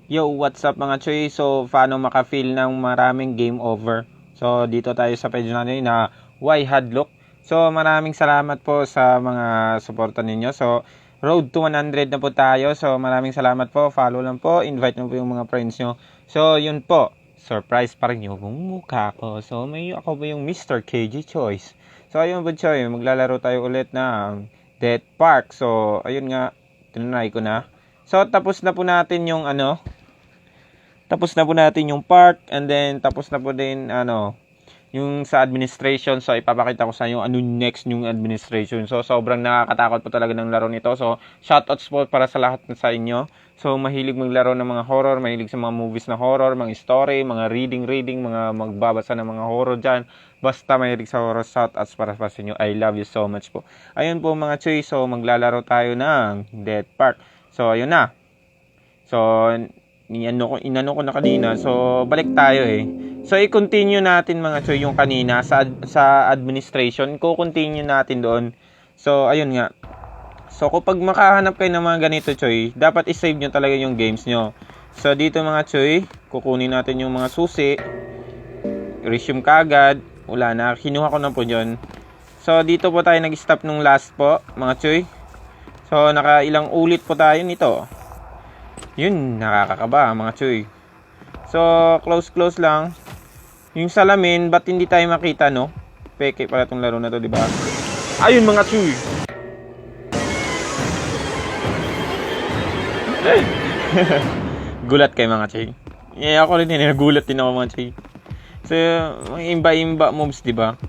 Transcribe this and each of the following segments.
Yo, what's up mga Choy? So, paano maka-feel ng maraming game over? So, dito tayo sa page natin na Why Hadlock. So, maraming salamat po sa mga suporta ninyo. So, road to 100 na po tayo. So, maraming salamat po. Follow lang po. Invite nyo po yung mga friends nyo. So, yun po. Surprise pa rin yung mukha ko. So, ako ba yung Mr. KG Choice? So, ayun po Choy. Maglalaro tayo ulit ng Death Park. So, ayun nga. Tinunay ko na. So, tapos na po natin yung park, and then tapos na po din yung sa administration. So ipapakita ko sa inyo ano next yung administration. So sobrang nakakatakot po talaga ng laro nito. So shoutouts po para sa lahat sa inyo. So mahilig maglaro ng mga horror, mahilig sa mga movies na horror, mga story, mga reading, mga magbabasa ng mga horror dyan. Basta mahilig sa horror, shoutouts para sa inyo. I love you so much po. Ayun po mga Choy, so maglalaro tayo ng Death Park. So ayun na. So inano ko na kanina. So balik tayo So i-continue natin mga Choy yung kanina sa administration. Ko-continue natin doon. So ayun nga. So kapag makahanap kayo ng mga ganito Choy, dapat i-save nyo talaga yung games nyo. So dito mga Choy, kukunin natin yung mga susi. Resume kagad. Wala na, kinuha ko na po yun. So dito po tayo nag-stop nung last po mga Choy. So nakailang ulit po tayo nito. Yun, nakakakaba mga Choy. So, close lang. Yung salamin, ba't hindi tayo makita, no? Peke pala tong laro na to, di ba? Ayun mga Choy. Gulat kayo mga Choy. Ako rin nagulat din ako mga Choy. So, mga imba-imba moves, di ba?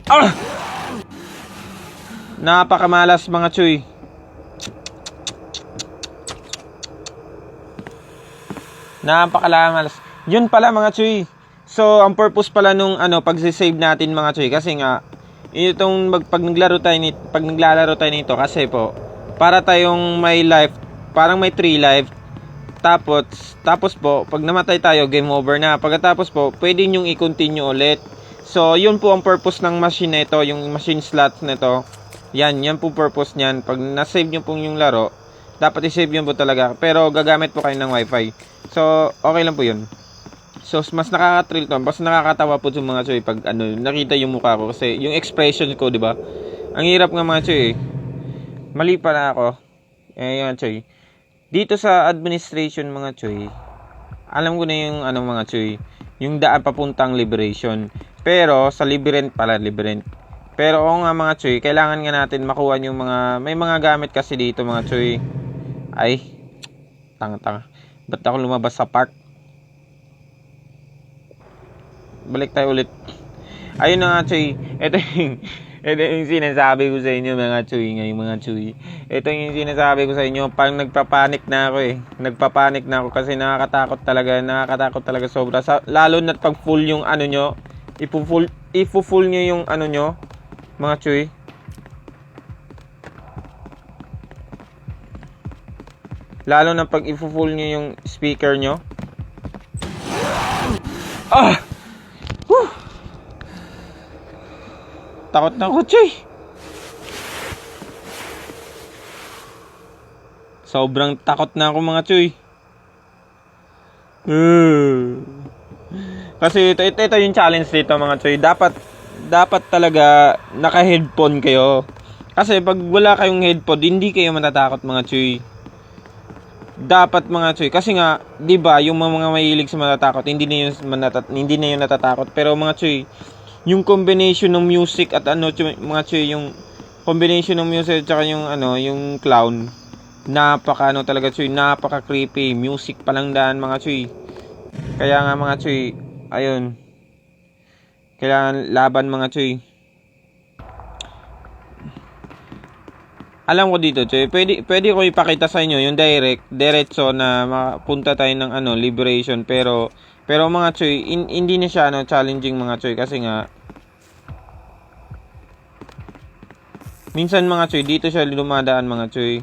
Ah! Napakamalas mga Choy. Napakalamas. Yun pala mga Choy. So, ang purpose pala nung pag-save natin mga Choy, kasi nga itong pag naglalaro tayo nito kasi po para tayong may life, parang may 3 life. Tapos po, pag namatay tayo, game over na. Pagkatapos po, pwede nyo i-continue ulit. So, yun po ang purpose ng machine nito, yung machine slots nito. Yan po purpose niyan. Pag na-save nyo po yung laro, dapat i-save yun po talaga. Pero gagamit po kayo ng wifi. So, okay lang po yun. So, mas nakaka-thrill to. Mas nakakatawa po yung mga Choy pag nakita yung mukha ko. Kasi yung expression ko, di ba? Ang hirap nga mga Choy. Mali pala ako. Yung Choy. Dito sa administration mga Choy, alam ko na yung mga Choy. Yung daan papuntang liberation. Pero, sa liberent pala, liberent. Pero nga mga Choy, kailangan nga natin makuha yung may mga gamit kasi dito mga Choy. Ay, tanga. Ba't ako lumabas sa park? Balik tayo ulit. Ayun na nga Choy. Ito yung sinasabi ko sa inyo mga Choy. Ngayon mga Choy. Ito yung sinasabi ko sa inyo. Parang nagpapanik na ako Nagpapanik na ako kasi nakakatakot talaga sobra. Lalo na pag full yung nyo. Ipo-full nyo yung nyo. Mga Choy. Lalo na pag i-full nyo yung speaker nyo. Ah! Whew! Takot na ako, Choy. Sobrang takot na ako, mga Choy. Kasi ito yung challenge dito, mga Choy. Dapat talaga naka-headphone kayo. Kasi pag wala kayong headphone, hindi kayo matatakot, mga Choy. Dapat mga Choy, kasi nga 'di ba yung mga mahilig sa matatakot, hindi na yung natatakot. Pero mga Choy, yung combination ng music at mga Choy, yung combination ng music at yung yung clown, talaga Choy, napaka creepy. Music pa lang daan mga Choy. Kaya nga mga Choy, ayun, kailangan laban mga Choy. Alam ko dito, Choy, pwede ko ipakita sa inyo yung diretso na mapunta tayo ng liberation, pero mga Choy, hindi na siya challenging mga Choy, kasi nga minsan mga Choy dito siya lumadaan mga Choy.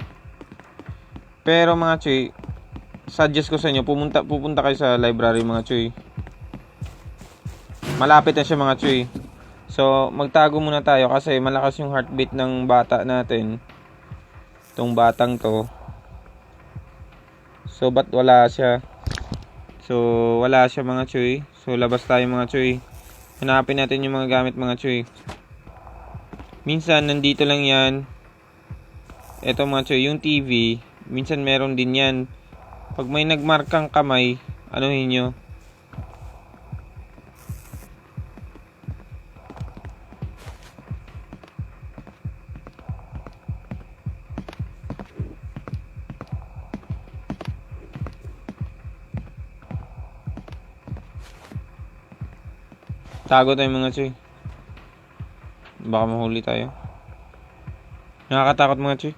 Pero mga Choy, suggest ko sa inyo, pupunta kayo sa library mga Choy. Malapit na siya mga Choy. So magtago muna tayo kasi malakas yung heartbeat ng bata natin. Itong batang to. So, ba't wala siya? So, wala siya mga choy. So, labas tayo mga choy. Hanapin natin yung mga gamit mga choy. Minsan, nandito lang yan. Ito mga choy, yung TV. Minsan, meron din yan. Pag may nagmarkang kamay, anuhin nyo. Tago tayo mga choy. Baka mahuli tayo. Nakakatakot mga choy.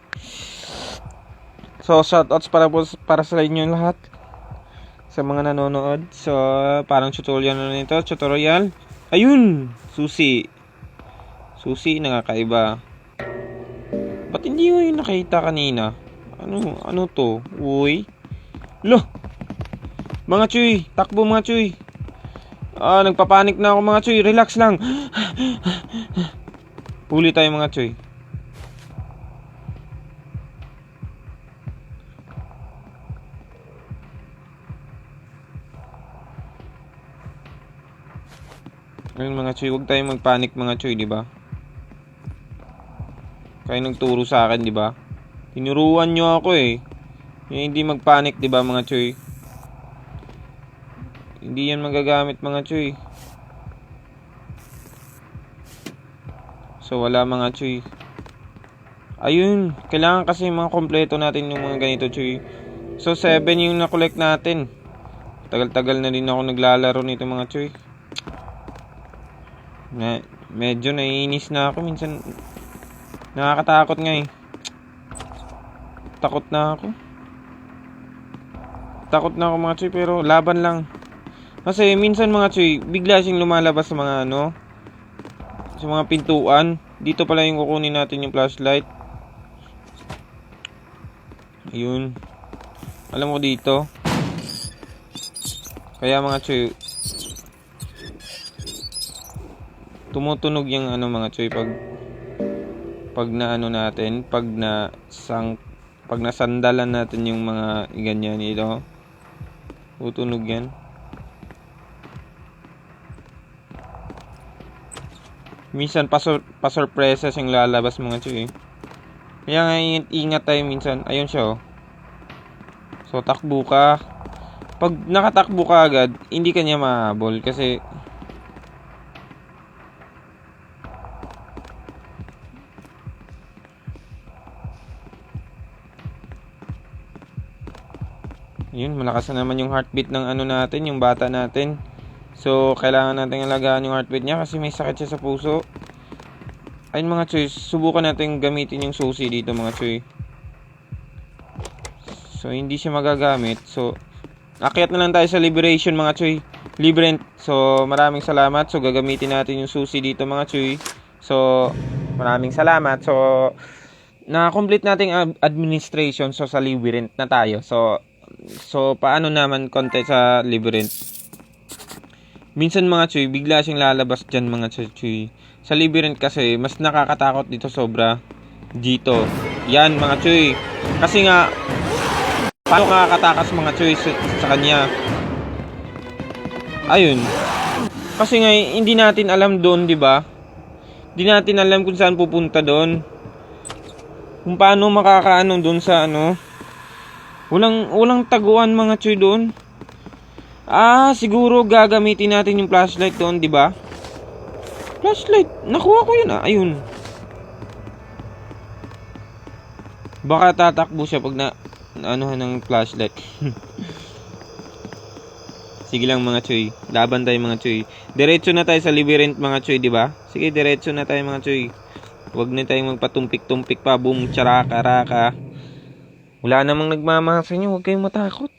So, shoutouts para sa inyo lahat. Sa mga nanonood. So, parang tutorial na nito. Tutorial. Ayun! Susi. Susi, nakakaiba. Ba't hindi ko yung nakita kanina? Ano to? Uy. Loh! Mga choy. Takbo mga choy. Nagpapanik na ako mga choy. Relax lang. Huli tayo mga choy. Ayun mga choy, huwag tayong magpanik mga choy, di ba? Kayo nagturo sa akin, di ba? Tinuruan nyo ako eh. Yung hindi magpanik, di ba mga choy? Hindi yan magagamit mga choy. So wala mga choy. Ayun, kailangan kasi mga kompleto natin yung mga ganito choy. So 7 yung na-collect natin. Tagal-tagal na din ako naglalaro nito mga choy. Medyo naiinis na ako minsan. Nakakatakot nga eh. Takot na ako mga choy, pero laban lang. Kasi minsan mga choy, bigla siyang lumalabas sa mga sa mga pintuan. Dito pala yung kukunin natin yung flashlight. Ayun. Alam mo dito. Kaya mga choy, tumutunog yung mga choy pag na natin, pag nasandalan natin yung mga ganyan ito. Tutunog yan. Minsan pa-surprises yung lalabas mga choy. Kaya nga ingat tayo minsan. Ayun siya oh. So takbo ka. Pag nakatakbo ka agad, hindi ka niya mahabol kasi yun, malakas na naman yung heartbeat ng natin, yung bata natin. So, kailangan natin alagaan yung heartbeat niya kasi may sakit siya sa puso. Ayun mga choy, subukan natin gamitin yung susi dito mga choy. So, hindi siya magagamit. So, akyat na lang tayo sa liberation mga choy. Librent. So, maraming salamat. So, gagamitin natin yung susi dito mga choy. So, maraming salamat. So, na-complete natin administration. So, sa Librent na tayo. So, paano naman konti sa Librent? Minsan mga choy, bigla siyang lalabas dyan mga choy. Sa Librent kasi, mas nakakatakot dito sobra. Dito. Yan mga choy. Kasi nga, paano nakakatakas mga choy sa kanya? Ayun. Kasi nga, hindi natin alam doon, di ba? Hindi natin alam kung saan pupunta doon. Kung paano makakaano doon sa Walang taguan mga choy doon. Siguro gagamitin natin yung flashlight doon, di ba? Flashlight, nakuha ko yun ayun. Baka tatakbo siya pag ng flashlight. Sige lang mga choy, laban tayo mga choy. Diretso na tayo sa Librent mga choy, di ba? Sige, diretso na tayo mga choy. Huwag na tayong magpatumpik-tumpik pa, boom, charaka-raka. Wala namang nagmamasa nyo, huwag kayong matakot.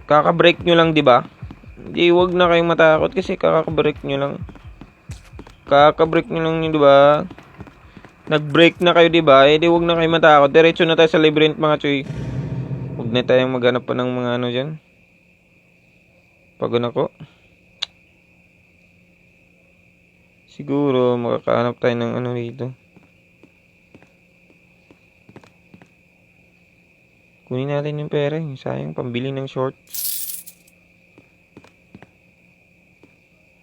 Kaka-break nyo lang, di ba? Hindi, huwag na kayong matakot kasi kaka-break nyo lang. Kaka-break nyo lang yun, di ba? Nag-break na kayo, di ba? Di huwag na kayong matakot. Diretso na tayo sa Librent, mga choy. Huwag na tayong maghanap pa ng mga dyan. Pagod ako. Siguro, makakahanap tayo ng dito. Kunin natin yung pera. Sayang, pambili ng shorts.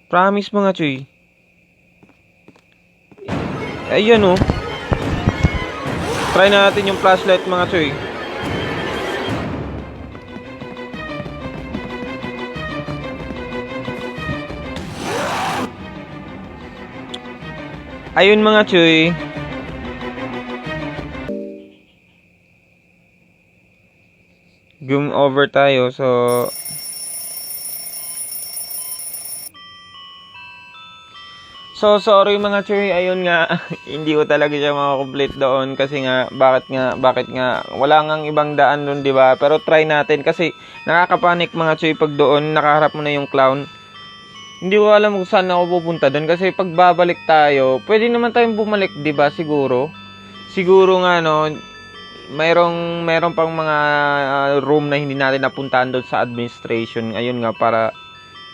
Promise mga Choy. Ayan oh. Try natin yung flashlight mga Choy. Ayun mga Choy. Game over tayo. So sorry mga Choy, ayun nga, hindi ko talaga siya makakomplete doon kasi nga, bakit nga, wala ngang ibang daan doon, di ba? Pero try natin kasi nakakapanik mga Choy pag doon, nakaharap mo na yung clown. Hindi ko alam kung saan ako pupunta doon kasi pag babalik tayo, pwede naman tayong bumalik, di ba? Siguro nga, no, mayroong pang mga room na hindi natin napuntahan doon sa administration. Ayun nga, para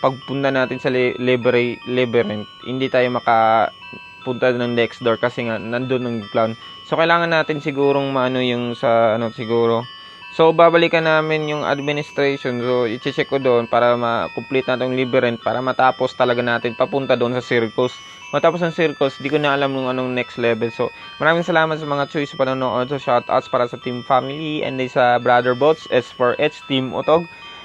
pagpunta natin sa labyrinth, hindi tayo makapunta ng next door kasi nga nandun ng clown. So kailangan natin sigurong maano yung sa siguro. So babalikan namin yung administration. So i-check ko doon para ma-complete natin yung labyrinth para matapos talaga natin papunta doon sa circus. Matapos ng circus, di ko na alam nung anong next level. So maraming salamat sa mga choice sa panonood. So shoutouts para sa Team Family and then sa Brother Bots, S4H, Team Utog,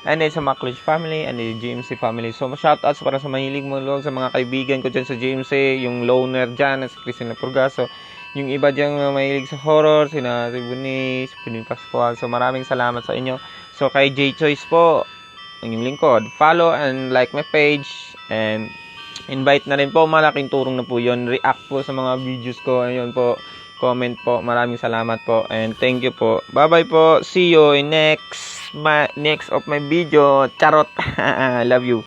and then sa Macledge family, and then GMC family. So, shoutouts para sa mahilig maglog, sa mga kaibigan ko dyan sa GMC, yung loner dyan, si Cristina Purgaso, yung iba dyan mahilig sa horror, si Buni, si Puning Pascual. So, maraming salamat sa inyo. So, kay J-Choice po, yung lingkod, follow and like my page, and invite na rin po, malaking turong na po yun. React po sa mga videos ko, ayun po, comment po, maraming salamat po, and thank you po. Bye-bye po, see you in next of my video. Charot. Love you.